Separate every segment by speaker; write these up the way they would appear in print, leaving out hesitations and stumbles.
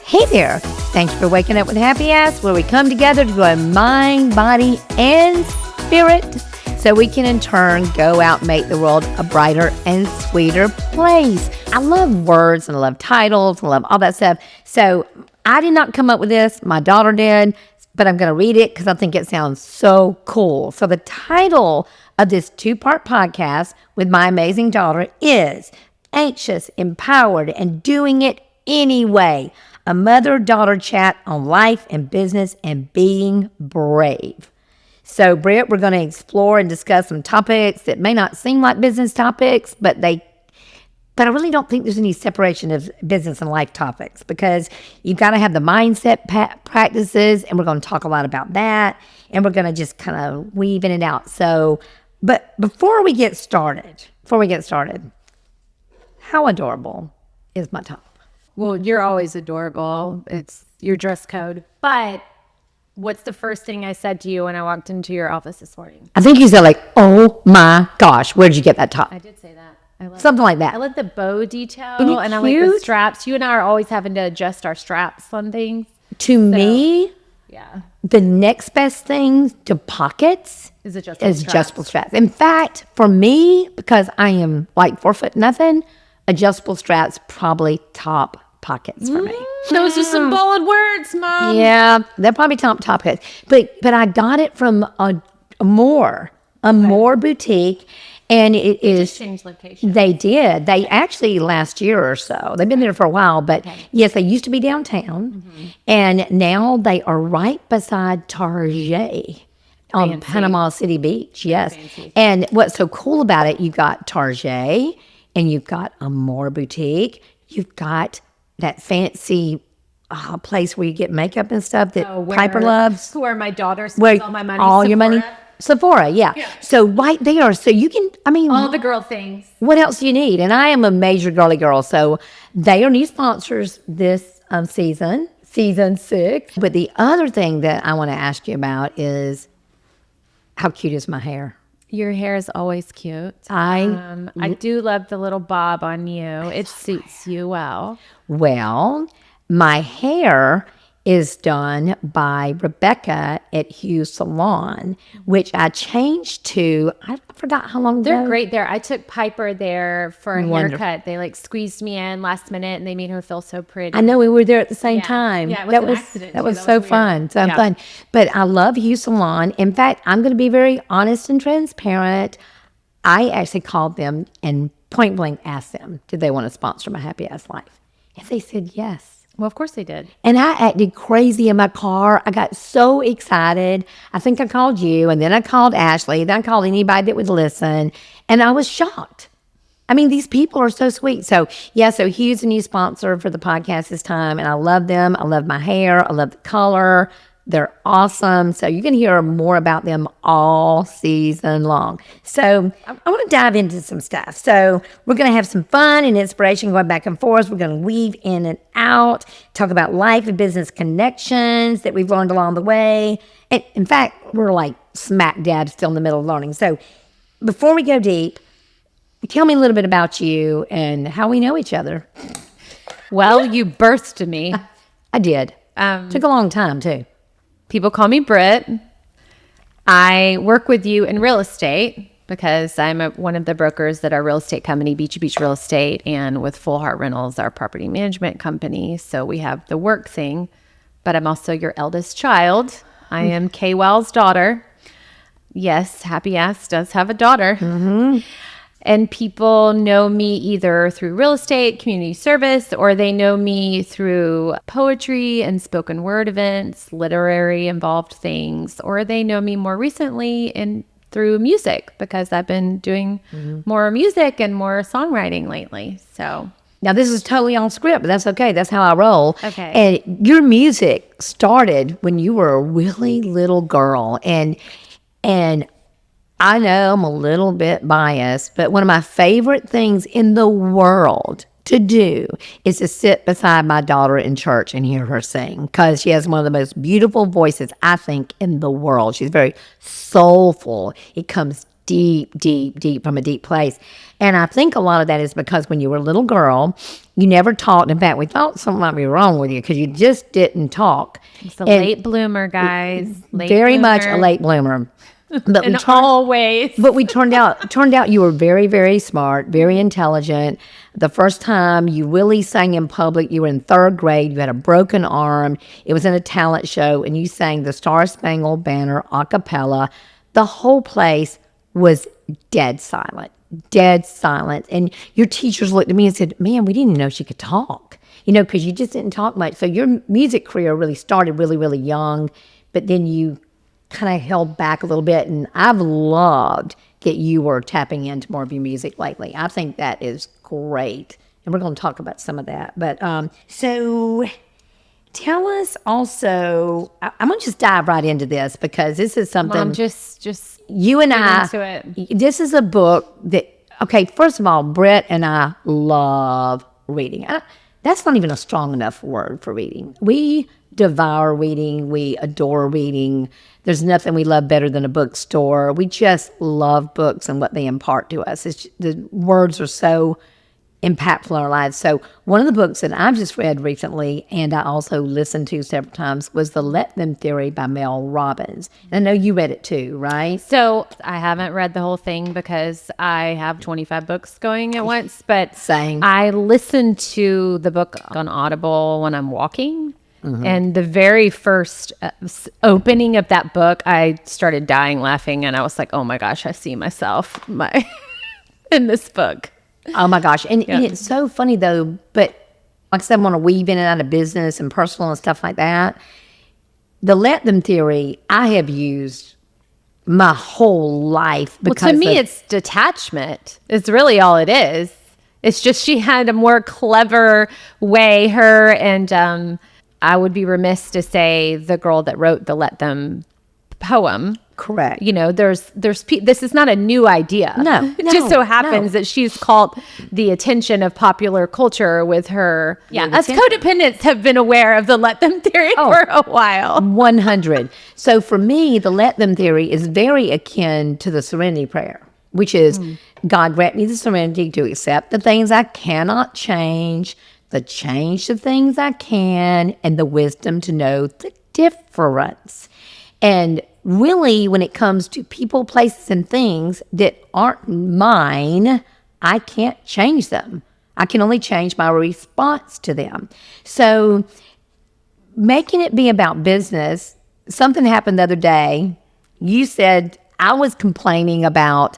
Speaker 1: Hey there. Thanks for waking up with Happy Ass, where we come together to grow mind, body, and spirit so we can in turn go out and make the world a brighter and sweeter place. I love words and I love titles and I love all that stuff. So I did not come up with this. My daughter did, but I'm going to read it because I think it sounds so cool. So the title of this 2-part podcast with my amazing daughter is Anxious, Empowered, and Doing It Anyway. A mother-daughter chat on life and business and being brave. So, Britt, we're going to explore and discuss some topics that may not seem like business topics, but I really don't think there's any separation of business and life topics, because you've got to have the mindset practices, and we're going to talk a lot about that, and we're going to just kind of weave in and out. So, but before we get started, how adorable is my top?
Speaker 2: Well, you're always adorable. It's your dress code. But what's the first thing I said to you when I walked into your office this morning?
Speaker 1: I think you said like, oh my gosh, where did you get that top?
Speaker 2: I did say that.
Speaker 1: Something like that.
Speaker 2: I like the bow detail,
Speaker 1: Isn't it
Speaker 2: and I like
Speaker 1: cute?
Speaker 2: the straps. You and I are always having to adjust our straps on things.
Speaker 1: To me,
Speaker 2: Yeah.
Speaker 1: the next best thing to pockets
Speaker 2: Is adjustable
Speaker 1: is
Speaker 2: straps.
Speaker 1: adjustable straps. In fact, for me, because I am like 4'0", adjustable straps probably top pockets for me.
Speaker 2: Those are some bold words, Mom.
Speaker 1: Yeah, they're probably top pockets. But I got it from a more boutique, and it is.
Speaker 2: Change location.
Speaker 1: They did. They actually last year or so. They've been there for a while, but yes, they used to be downtown, and now they are right beside Target on
Speaker 2: Fancy.
Speaker 1: Panama City Beach. Yes,
Speaker 2: Fancy.
Speaker 1: and what's so cool about it? You got Target, and you've got a more boutique. You've got that fancy place where you get makeup and stuff that Piper loves.
Speaker 2: Where my daughter spends
Speaker 1: Where
Speaker 2: all my money.
Speaker 1: all your money. Sephora, yeah. So right there, so you can,
Speaker 2: All the girl things.
Speaker 1: what else do you need? And I am a major girly girl, so they are new sponsors this season 6. But the other thing that I want to ask you about is, how cute is my hair?
Speaker 2: Your hair is always cute.
Speaker 1: I
Speaker 2: do love the little bob on you. It suits you well.
Speaker 1: Well, my hair is done by Rebecca at Hughes Salon, which I changed to, I forgot how long ago.
Speaker 2: They're great there. I took Piper there for a
Speaker 1: Wonderful.
Speaker 2: haircut. They like squeezed me in last minute and they made her feel so pretty.
Speaker 1: I know we were there at the same time.
Speaker 2: Yeah, it was
Speaker 1: that
Speaker 2: an
Speaker 1: was
Speaker 2: accident,
Speaker 1: that
Speaker 2: too.
Speaker 1: was
Speaker 2: That
Speaker 1: so
Speaker 2: was weird.
Speaker 1: fun. So
Speaker 2: Yeah.
Speaker 1: fun. But I love Hughes Salon. In fact, I'm going to be very honest and transparent. I actually called them and point blank asked them, did they want to sponsor my Happy Ass Life? And they said yes.
Speaker 2: Well, of course they did.
Speaker 1: And I acted crazy in my car. I got so excited. I think I called you, and then I called Ashley. Then I called anybody that would listen. And I was shocked. I mean, these people are so sweet. So, yeah, so Hugh's a new sponsor for the podcast this time. And I love them. I love my hair. I love the color. They're awesome. So you're going to hear more about them all season long. So I want to dive into some stuff. So we're going to have some fun and inspiration going back and forth. We're going to weave in and out, talk about life and business connections that we've learned along the way. And in fact, we're like smack dab still in the middle of learning. So before we go deep, tell me a little bit about you and how we know each other.
Speaker 2: Well, you birthed me.
Speaker 1: I did. Took a long time too.
Speaker 2: People call me Britt. I work with you in real estate because I'm one of the brokers that our real estate company, Beachy Beach Real Estate, and with Full Heart Rentals, our property management company. So we have the work thing, but I'm also your eldest child. I am Kay Well's daughter. Yes, Happy Ass does have a daughter. And people know me either through real estate, community service, or they know me through poetry and spoken word events, literary involved things, or they know me more recently through music because I've been doing more music and more songwriting lately. So
Speaker 1: Now, this is totally on script, but that's okay. That's how I roll.
Speaker 2: Okay.
Speaker 1: And your music started when you were a really little girl. And I know I'm a little bit biased, but one of my favorite things in the world to do is to sit beside my daughter in church and hear her sing, because she has one of the most beautiful voices, I think, in the world. She's very soulful. It comes deep from a deep place. And I think a lot of that is because when you were a little girl, you never talked. In fact, we thought something might be wrong with you because you just didn't talk.
Speaker 2: It's a late bloomer, guys.
Speaker 1: Very much a late bloomer. But
Speaker 2: in all ways.
Speaker 1: But we turned out you were very, very smart, very intelligent. The first time you really sang in public, you were in 3rd grade. You had a broken arm. It was in a talent show, and you sang the Star Spangled Banner a cappella. The whole place was dead silent. And your teachers looked at me and said, "Man, we didn't even know she could talk." Because you just didn't talk much. So your music career really started really, really young, but then you kind of held back a little bit, and I've loved that you were tapping into more of your music lately. I think that is great, and we're going to talk about some of that. But so tell us also, I'm going to just dive right into this because this is something.
Speaker 2: Mom, just
Speaker 1: you and I.
Speaker 2: into it.
Speaker 1: This is a book that. Okay, first of all, Britt and I love reading. That's not even a strong enough word for reading. We devour reading. We adore reading. There's nothing we love better than a bookstore. We just love books and what they impart to us. The words are so impactful in our lives. So one of the books that I've just read recently, and I also listened to several times, was The Let Them Theory by Mel Robbins. And I know you read it too, right?
Speaker 2: So I haven't read the whole thing because I have 25 books going at once, but
Speaker 1: Same.
Speaker 2: I listen to the book on Audible when I'm walking. And the very first opening of that book, I started dying laughing, and I was like, "Oh my gosh, I see myself in this book."
Speaker 1: Oh my gosh. And it's so funny though, but like I said, I want to weave in and out of business and personal and stuff like that. The Let Them Theory, I have used my whole life because
Speaker 2: to me, it's detachment. It's really all it is. It's just she had a more clever way, her and I would be remiss to say the girl that wrote the Let Them poem.
Speaker 1: Correct.
Speaker 2: This is not a new idea.
Speaker 1: No,
Speaker 2: It just so happens that she's caught the attention of popular culture with her. Yeah, us codependents have been aware of the Let Them theory for a while.
Speaker 1: 100. So for me, the Let Them theory is very akin to the Serenity Prayer, which is God grant me the serenity to accept the things I cannot change, the change the things I can, and the wisdom to know the difference. And really, when it comes to people, places, and things that aren't mine, I can't change them. I can only change my response to them. So making it be about business, something happened the other day. You said, I was complaining about,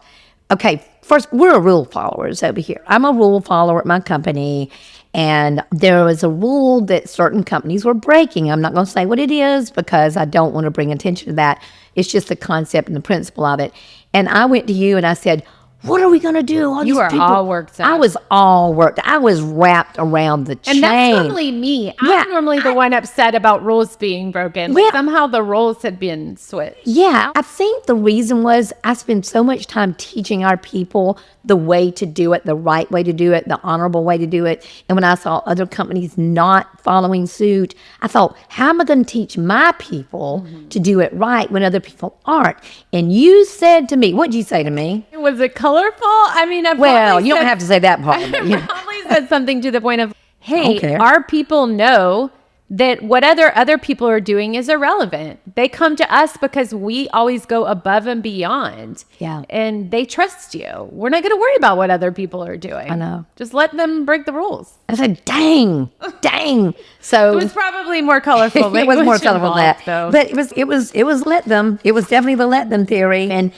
Speaker 1: okay, first, we're rule followers over here. I'm a rule follower at my company, and there was a rule that certain companies were breaking. I'm not going to say what it is because I don't want to bring attention to that. It's just the concept and the principle of it. And I went to you and I said, what are we going to do?
Speaker 2: You are all worked up.
Speaker 1: I was all worked. I was wrapped around the chain.
Speaker 2: And that's normally me. I'm normally the one upset about rules being broken. Like somehow the roles had been switched.
Speaker 1: Yeah. I think the reason was I spend so much time teaching our people the way to do it, the right way to do it, the honorable way to do it. And when I saw other companies not following suit, I thought, how am I going to teach my people to do it right when other people aren't? And you said to me, what'd you say to me?
Speaker 2: Was it colorful? I mean,
Speaker 1: you don't have to say that part.
Speaker 2: I probably said something to the point of, hey, our people know that what other people are doing is irrelevant. They come to us because we always go above and beyond.
Speaker 1: Yeah.
Speaker 2: And they trust you. We're not going to worry about what other people are doing.
Speaker 1: I know.
Speaker 2: Just let them break the rules.
Speaker 1: I said, dang. So
Speaker 2: it was probably more colorful.
Speaker 1: It was more colorful than that.
Speaker 2: Though.
Speaker 1: But it was Let Them. It was definitely the Let Them theory. And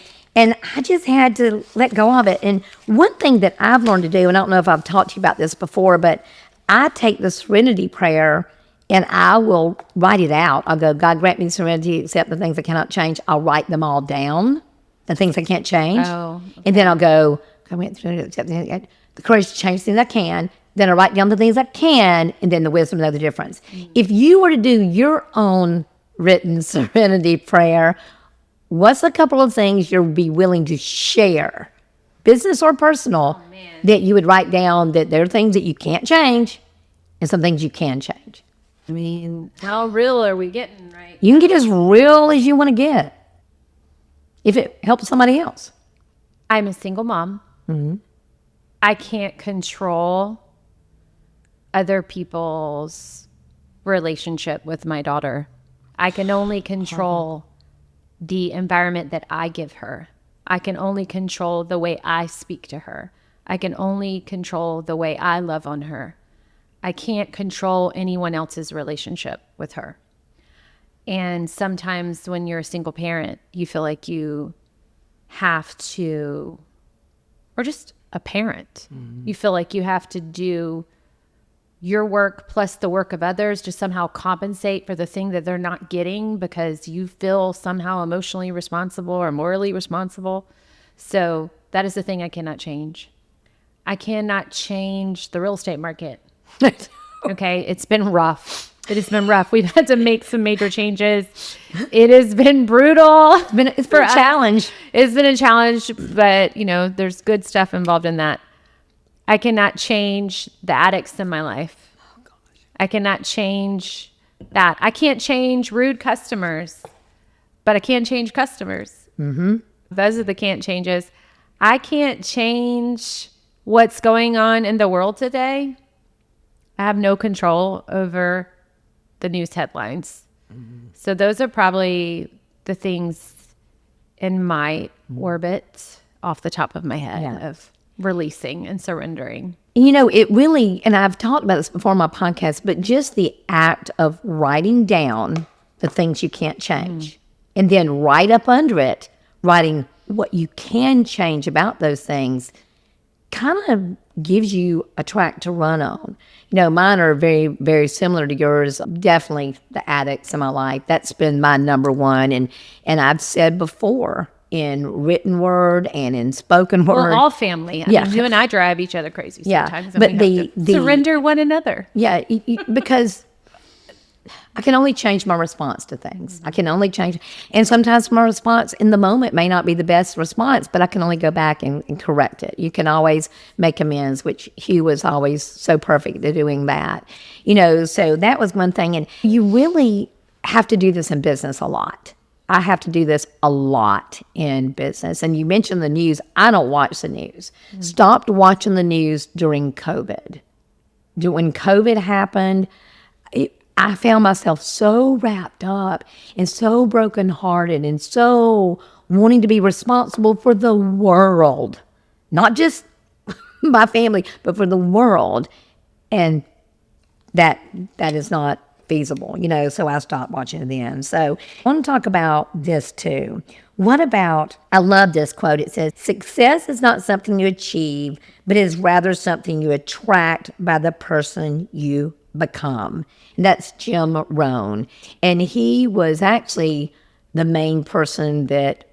Speaker 1: I just had to let go of it. And one thing that I've learned to do, and I don't know if I've talked to you about this before, but I take the Serenity Prayer and I will write it out. I'll go, God grant me serenity, accept the things I cannot change. I'll write them all down, the things I can't change.
Speaker 2: Oh, okay.
Speaker 1: And then I'll go, God grant me serenity, accept the courage to change things I can. Then I write down the things I can, and then the wisdom to know the difference. If you were to do your own written Serenity Prayer, what's a couple of things you'd be willing to share, business or personal, that you would write down that there are things that you can't change and some things you can change?
Speaker 2: I mean, how real are we getting, right?
Speaker 1: You can get as real as you want to get if it helps somebody else.
Speaker 2: I'm a single mom. I can't control other people's relationship with my daughter. I can only control the environment that I give her. I can only control the way I speak to her. I can only control the way I love on her. I can't control anyone else's relationship with her. And sometimes when you're a single parent, you feel like you have to, or just a parent, you feel like you have to do your work plus the work of others to somehow compensate for the thing that they're not getting because you feel somehow emotionally responsible or morally responsible. So that is the thing I cannot change. I cannot change the real estate market. Okay, it's been rough. It has been rough. We've had to make some major changes. It has been brutal.
Speaker 1: It's been a challenge.
Speaker 2: It's been a challenge, but there's good stuff involved in that. I cannot change the addicts in my life. Oh, gosh. I cannot change that. I can't change rude customers, but I can change customers. Those are the can't changes. I can't change what's going on in the world today. I have no control over the news headlines. So those are probably the things in my orbit off the top of my head of releasing and surrendering.
Speaker 1: It really, and I've talked about this before on my podcast, but just the act of writing down the things you can't change and then right up under it, writing what you can change about those things kind of gives you a track to run on. Mine are very, very similar to yours. Definitely the addicts in my life. That's been my number one. And I've said before in written word and in spoken word.
Speaker 2: Well, all family. I mean, you and I drive each other crazy sometimes.
Speaker 1: But the
Speaker 2: surrender one another.
Speaker 1: Yeah, because I can only change my response to things. I can only change. And sometimes my response in the moment may not be the best response, but I can only go back and correct it. You can always make amends, which Hugh was always so perfect at doing that. So that was one thing. And you really have to do this in business a lot. I have to do this a lot in business. And you mentioned the news. I don't watch the news. Stopped watching the news during COVID. When COVID happened, I found myself so wrapped up and so brokenhearted and so wanting to be responsible for the world, not just my family, but for the world. And that is not feasible, so I stopped watching it then. So I want to talk about this too. What about, I love this quote. It says, success is not something you achieve, but is rather something you attract by the person you become. And that's Jim Rohn. And he was actually the main person that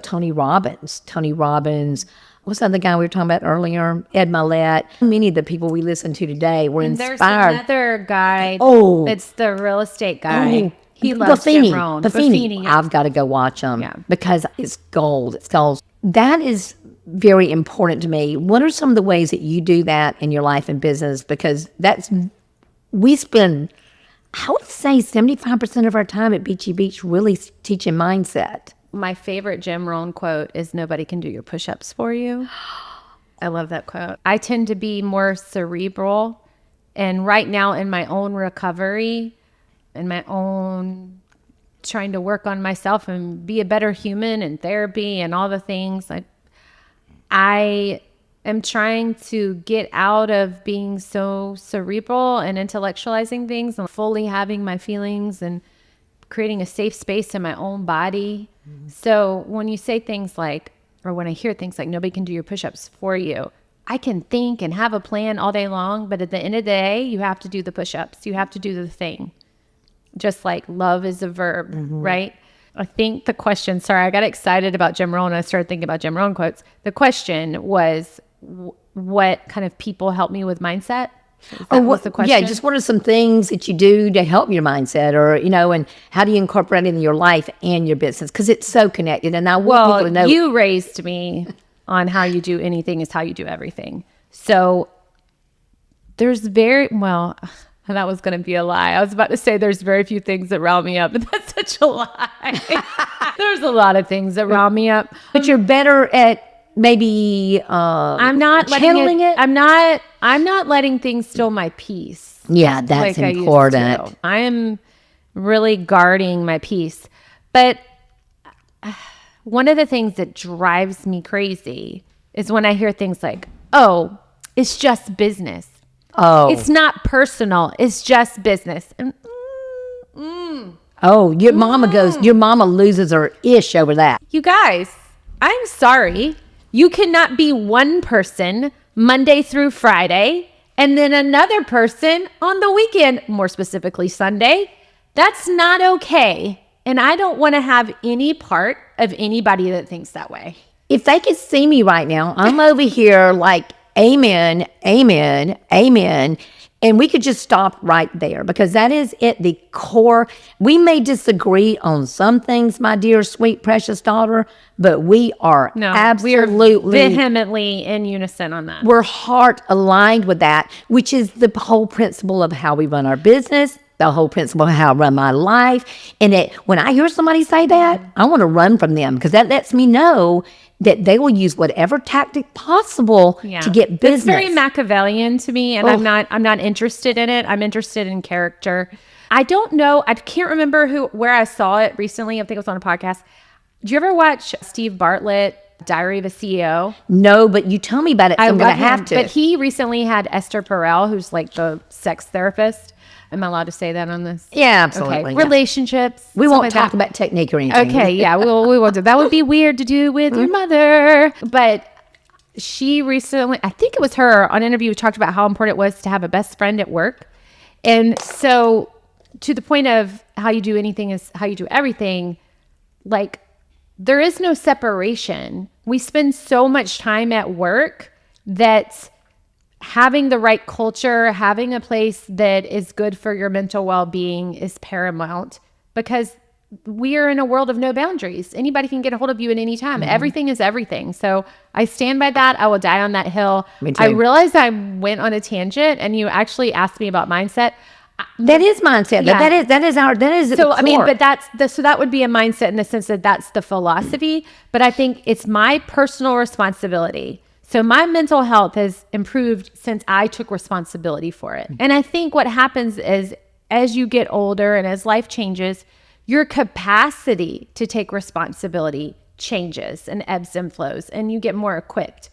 Speaker 1: Tony Robbins, what's the other guy we were talking about earlier? Ed Mylett. Many of the people we listen to today were inspired.
Speaker 2: There's another guy. Oh, it's the real estate guy. He loves Jim Rohn.
Speaker 1: Buffini. I've got to go watch them because it's gold. It's gold. That is very important to me. What are some of the ways that you do that in your life and business? Because we spend, I would say 75% of our time at Beachy Beach really teaching mindset.
Speaker 2: My favorite Jim Rohn quote is, nobody can do your push-ups for you. I love that quote. I tend to be more cerebral. And right now in my own recovery, in my own trying to work on myself and be a better human and therapy and all the things, I am trying to get out of being so cerebral and intellectualizing things and fully having my feelings and creating a safe space in my own body. So when you say things like, or when I hear things like, nobody can do your push-ups for you, I can think and have a plan all day long, but at the end of the day, you have to do the push-ups. You have to do the thing. Just like love is a verb, right? I think the question, sorry, I got excited about Jim Rohn. I started thinking about Jim Rohn quotes. The question was, what kind of people help me with mindset? What's the question?
Speaker 1: Yeah, just what are some things that you do to help your mindset, or and how do you incorporate it in your life and your business? Because it's so connected. And I want people to know.
Speaker 2: You raised me on how you do anything is how you do everything. So there's that was going to be a lie. I was about to say there's very few things that round me up, but that's such a lie. There's a lot of things that round me up.
Speaker 1: But you're better at maybe
Speaker 2: I'm not
Speaker 1: channeling it.
Speaker 2: I'm not letting things steal my peace.
Speaker 1: Yeah, that's
Speaker 2: like
Speaker 1: important.
Speaker 2: I used to. I am really guarding my peace. But one of the things that drives me crazy is when I hear things like, "Oh, it's just business.
Speaker 1: Oh,
Speaker 2: It's not personal. It's just business." And
Speaker 1: oh, your mama loses her ish over that.
Speaker 2: you guys, I'm sorry. You cannot be one person Monday through Friday and then another person on the weekend, more specifically Sunday. That's not okay. And I don't want to have any part of anybody that thinks that way.
Speaker 1: If they could see me right now, I'm over here like, amen, amen, amen. And we could just stop right there because that is at the core. We may disagree on some things, my dear, sweet, precious daughter, but we are absolutely
Speaker 2: vehemently in unison on that.
Speaker 1: We're heart aligned with that, which is the whole principle of how we run our business, the whole principle of how I run my life. And when I hear somebody say that, I want to run from them because that lets me know that they will use whatever tactic possible to get business.
Speaker 2: It's very Machiavellian to me, and I'm not interested in it. I'm interested in character. I don't know. I can't remember where I saw it recently. I think it was on a podcast. Did you ever watch Steve Bartlett, Diary of a CEO?
Speaker 1: No, but you tell me about it. So I'm going to have to.
Speaker 2: But he recently had Esther Perel, who's like the sex therapist. Am I allowed to say that on this?
Speaker 1: Yeah, absolutely.
Speaker 2: Okay.
Speaker 1: Yeah.
Speaker 2: Relationships.
Speaker 1: We won't talk about technique or anything.
Speaker 2: Okay, yeah, we won't do that. Would be weird to do with your mother. But she recently, I think it was her, on an interview, talked about how important it was to have a best friend at work. And so to the point of how you do anything is how you do everything, like there is no separation. We spend so much time at work that having the right culture, having a place that is good for your mental well-being is paramount because we are in a world of no boundaries. Anybody can get a hold of you at any time. Everything is everything. So I stand by that. I will die on that hill.
Speaker 1: I
Speaker 2: realized I went on a tangent and you actually asked me about mindset.
Speaker 1: That is mindset.
Speaker 2: Yeah.
Speaker 1: That is
Speaker 2: so I mean, but so that would be a mindset in the sense that that's the philosophy, but I think it's my personal responsibility. So my mental health has improved since I took responsibility for it. And I think what happens is as you get older and as life changes, your capacity to take responsibility changes and ebbs and flows and you get more equipped.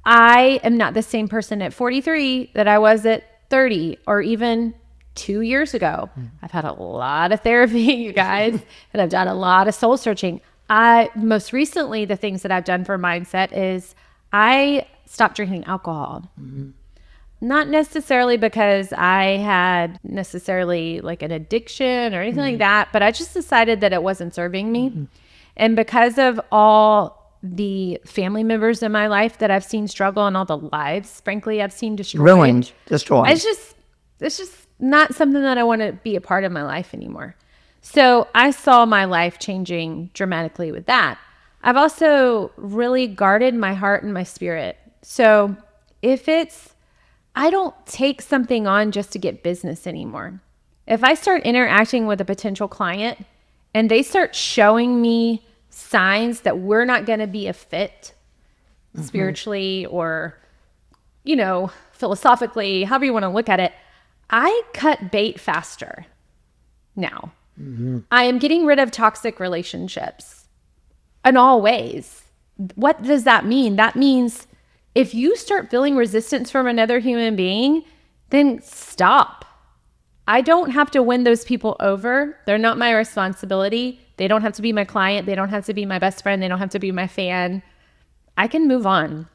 Speaker 2: I am not the same person at 43 that I was at 30 or even 2 years ago. I've had a lot of therapy, you guys, and I've done a lot of soul searching. Most recently, the things that I've done for mindset is I stopped drinking alcohol. Not necessarily because I had necessarily like an addiction or anything like that, but I just decided that it wasn't serving me. And because of all the family members in my life that I've seen struggle and all the lives, frankly, I've seen destroyed. It's just not something that I want to be a part of my life anymore. So I saw my life changing dramatically with that. I've also really guarded my heart and my spirit. So I don't take something on just to get business anymore. If I start interacting with a potential client and they start showing me signs that we're not going to be a fit spiritually or, philosophically, however you want to look at it, I cut bait faster now. I am getting rid of toxic relationships. In all ways. What does that mean? That means if you start feeling resistance from another human being, then stop. I don't have to win those people over. They're not my responsibility. They don't have to be my client. They don't have to be my best friend. They don't have to be my fan. I can move on.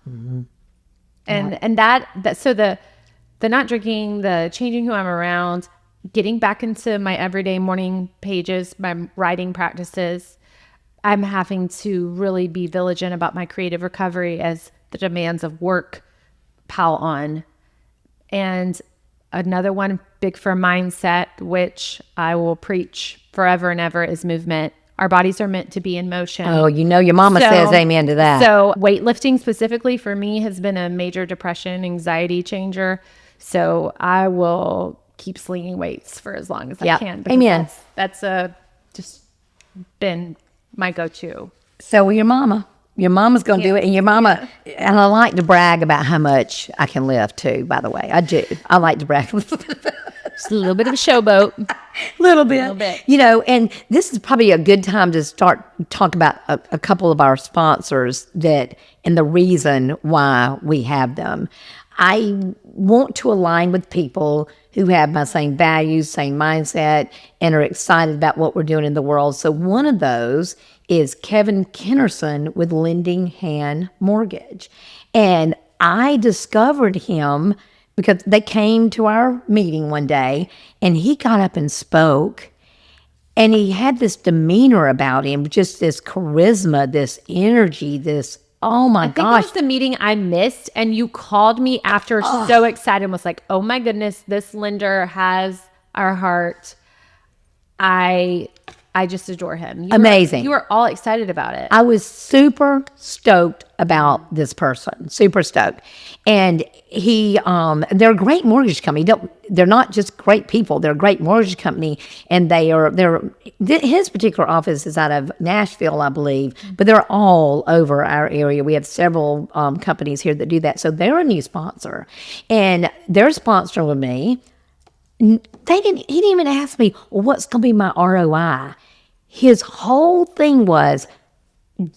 Speaker 2: And so the not drinking, the changing who I'm around, getting back into my everyday morning pages, my writing practices, I'm having to really be vigilant about my creative recovery as the demands of work pile on. And another one big for mindset, which I will preach forever and ever, is movement. Our bodies are meant to be in motion.
Speaker 1: Oh, your mama says amen to that.
Speaker 2: So weightlifting specifically for me has been a major depression, anxiety changer. So I will keep slinging weights for as long as I can.
Speaker 1: Amen.
Speaker 2: That's just been my go-to.
Speaker 1: So will your mama. Your mama's going to do it. And your mama, and I like to brag about how much I can lift too, by the way. I do. I like to brag a little bit about
Speaker 2: Just a little bit of a showboat.
Speaker 1: little bit. You know, and this is probably a good time to start talk about a couple of our sponsors that and the reason why we have them. I want to align with people who have my same values, same mindset, and are excited about what we're doing in the world. So one of those is Kevin Kennerson with Lending Hand Mortgage. And I discovered him because they came to our meeting one day and he got up and spoke. And he had this demeanor about him, just this charisma, this energy, this, oh my
Speaker 2: I think
Speaker 1: gosh.
Speaker 2: that was the meeting I missed, and you called me after so excited and was like, oh my goodness, this lender has our heart. I just adore him.
Speaker 1: Amazing.
Speaker 2: You were all excited about it.
Speaker 1: I was super stoked about this person, super stoked. And they're a great mortgage company. They're not just great people. They're a great mortgage company. And his particular office is out of Nashville, I believe, but they're all over our area. We have several companies here that do that. So they're a new sponsor. And they're sponsoring with me. He didn't even ask me, well, what's going to be my ROI? His whole thing was,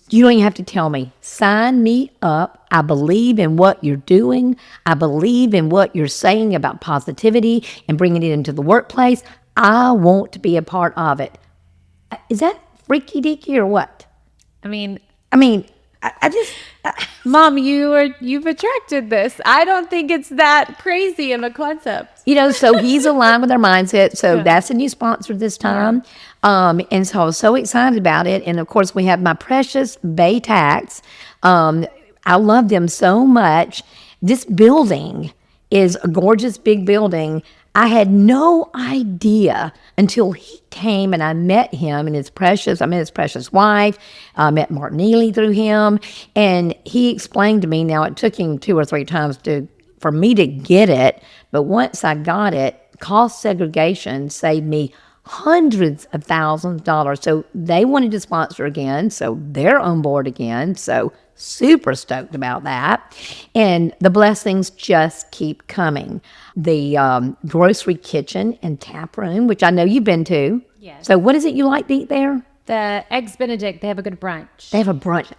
Speaker 1: you don't even have to tell me. Sign me up. I believe in what you're doing. I believe in what you're saying about positivity and bringing it into the workplace. I want to be a part of it. Is that freaky deaky or what?
Speaker 2: I mean,
Speaker 1: I just...
Speaker 2: Mom, you've attracted this. I don't think it's that crazy of a concept.
Speaker 1: You know, so he's aligned with our mindset. So that's a new sponsor this time. And so I was so excited about it. And of course, we have my precious Bay Tax. I love them so much. This building is a gorgeous big building. I had no idea until he came and I met him and I met his precious wife. I met Martin Neely through him. And he explained to me, now it took him 2 or 3 times for me to get it. But once I got it, cost segregation saved me hundreds of thousands of dollars. So they wanted to sponsor again. So they're on board again. So super stoked about that. And the blessings just keep coming. The grocery kitchen and tap room, which I know you've been to.
Speaker 2: Yes.
Speaker 1: So what is it you like to eat there?
Speaker 2: The Eggs Benedict, they have a good brunch.
Speaker 1: They have a brunch.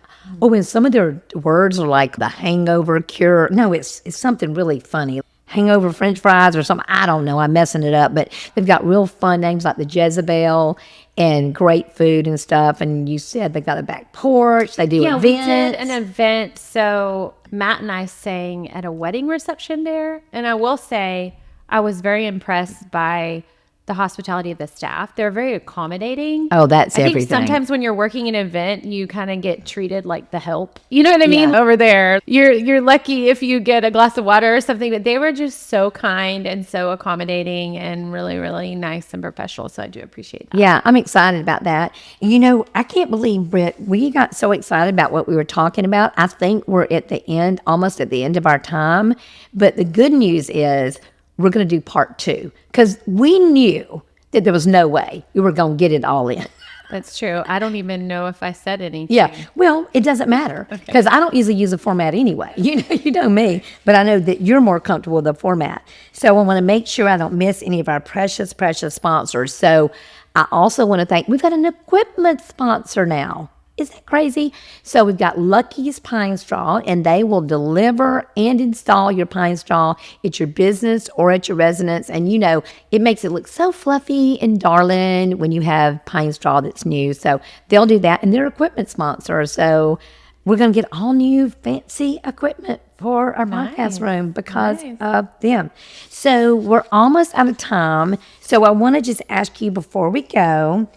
Speaker 1: Oh, and some of their words are like the hangover cure. No, it's something really funny. Hangover French fries or something. I don't know. I'm messing it up. But they've got real fun names like the Jezebel and great food and stuff. And you said they got a back porch. They do events.
Speaker 2: We did an event. So Matt and I sang at a wedding reception there. And I will say I was very impressed by the hospitality of the staff. They're very accommodating.
Speaker 1: Oh, that's everything.
Speaker 2: I think sometimes when you're working an event, you kind of get treated like the help. You know what I mean? Over there, you're lucky if you get a glass of water or something. But they were just so kind and so accommodating and really, really nice and professional. So I do appreciate that.
Speaker 1: Yeah, I'm excited about that. You know, I can't believe, Britt, we got so excited about what we were talking about. I think we're at the end, almost at the end of our time. But the good news is, we're going to do part 2 because we knew that there was no way we were going to get it all in.
Speaker 2: That's true. I don't even know if I said anything.
Speaker 1: Yeah. Well, it doesn't matter because I don't usually use a format anyway. You know me, but I know that you're more comfortable with the format. So I want to make sure I don't miss any of our precious, precious sponsors. So I also want to thank, we've got an equipment sponsor now. Is that crazy? So we've got Lucky's Pine Straw, and they will deliver and install your pine straw at your business or at your residence. And, you know, it makes it look so fluffy and darling when you have pine straw that's new. So they'll do that, and they're equipment sponsor. So we're going to get all new fancy equipment for our podcast room because of them. So we're almost out of time. So I want to just ask you before we go,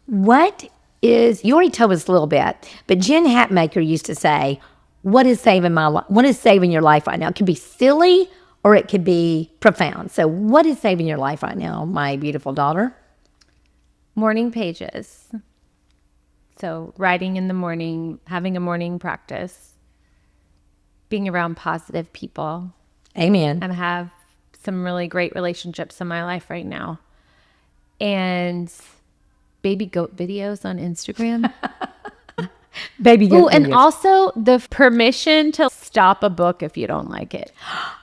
Speaker 1: you already told us a little bit, but Jen Hatmaker used to say, what is saving my life? What is saving your life right now? It could be silly or it could be profound. So what is saving your life right now, my beautiful daughter?
Speaker 2: Morning pages. So writing in the morning, having a morning practice, being around positive people.
Speaker 1: Amen.
Speaker 2: And I have some really great relationships in my life right now. And baby goat videos on Instagram.
Speaker 1: Baby goat
Speaker 2: Oh, and
Speaker 1: fingers.
Speaker 2: also the permission to stop a book if you don't like it.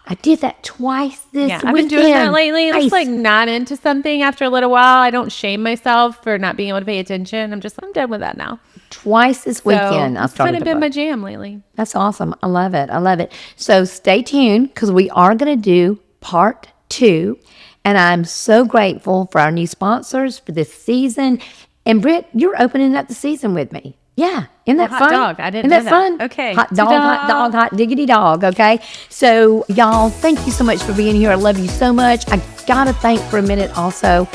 Speaker 1: I did that twice this weekend.
Speaker 2: I've been doing that lately. I'm
Speaker 1: Nice.
Speaker 2: just like not into something after a little while. I don't shame myself for not being able to pay attention. I'm done with that now.
Speaker 1: Twice this weekend. I
Speaker 2: That's
Speaker 1: started
Speaker 2: kind of
Speaker 1: the
Speaker 2: been
Speaker 1: book.
Speaker 2: my jam lately.
Speaker 1: That's awesome. I love it. I love it. So stay tuned because we are going to do part 2. And I'm so grateful for our new sponsors for this season. And Britt, you're opening up the season with me. Yeah. Isn't that
Speaker 2: Hot
Speaker 1: fun?
Speaker 2: dog. I didn't
Speaker 1: Isn't
Speaker 2: know
Speaker 1: that
Speaker 2: that.
Speaker 1: fun?
Speaker 2: Okay.
Speaker 1: Hot dog, hot diggity dog. Okay. So y'all, thank you so much for being here. I love you so much. I got to thank for a minute also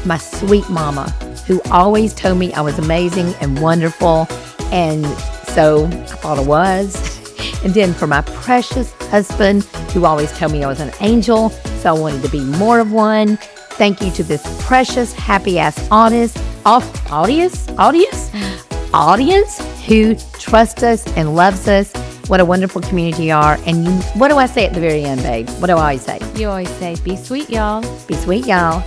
Speaker 1: my sweet mama who always told me I was amazing and wonderful. And so I thought I was. And then for my precious husband who always told me I was an angel. So I wanted to be more of one. Thank you to this precious happy ass audience who trusts us and loves us. What a wonderful community you are. And what do I say at the very end, babe? What do I always say?
Speaker 2: You always say, be sweet, y'all.
Speaker 1: Be sweet, y'all.